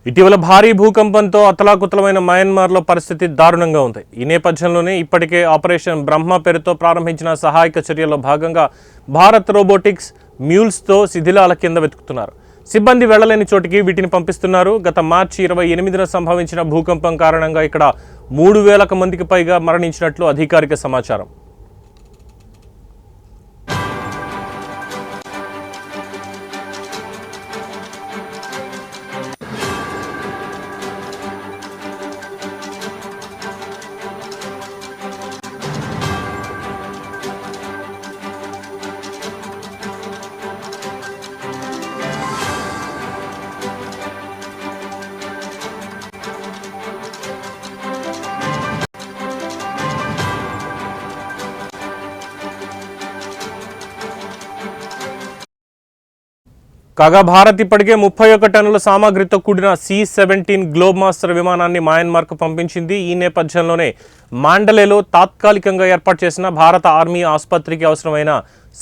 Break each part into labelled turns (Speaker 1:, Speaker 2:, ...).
Speaker 1: ఇటీవల భారీ భూకంపంతో అతలాకుతలమైన మయన్మార్లో పరిస్థితి దారుణంగా ఉంది. ఈ నేపథ్యంలోనే ఇప్పటికే ఆపరేషన్ బ్రహ్మ పేరుతో ప్రారంభించిన సహాయక చర్యల్లో భాగంగా భారత్ రోబోటిక్స్ మ్యూల్స్తో శిథిలాల కింద వెతుకుతున్నారు. సిబ్బంది వెళ్లలేని చోటికి వీటిని పంపిస్తున్నారు. గత మార్చి 28న సంభవించిన భూకంపం కారణంగా ఇక్కడ 3000 మందికి పైగా మరణించినట్లు అధికారిక సమాచారం. కాగా భారత్ ఇప్పటికే 31 టన్నుల సామాగ్రితో కూడిన C-17 గ్లోబ్ మాస్టర్ విమానాన్ని మయన్మార్కు పంపించింది. ఈ నేపథ్యంలోనే మాండలేలో తాత్కాలికంగా ఏర్పాటు చేసిన భారత ఆర్మీ ఆసుపత్రికి అవసరమైన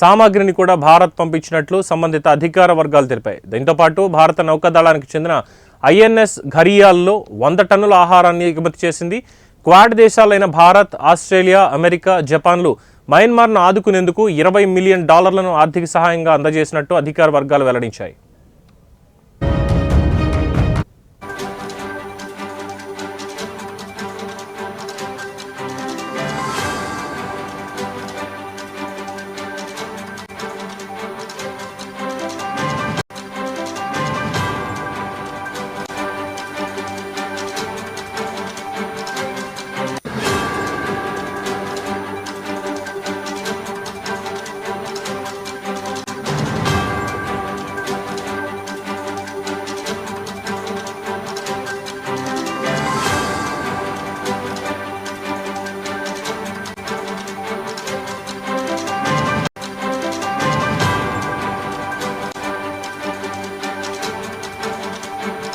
Speaker 1: సామాగ్రిని కూడా భారత్ పంపించినట్లు సంబంధిత అధికార వర్గాలు తెలిపాయి. దీంతోపాటు భారత నౌకాదళానికి చెందిన INS ఘరియాల్లో 100 టన్నుల ఆహారాన్ని ఎగుమతి చేసింది. క్వాడ్ దేశాలైన భారత్, ఆస్ట్రేలియా, అమెరికా, జపాన్లు మయన్మార్ను ఆదుకునేందుకు $20 మిలియన్ ఆర్థిక సహాయంగా అందజేసినట్టు అధికార వర్గాలు వెల్లడించాయి.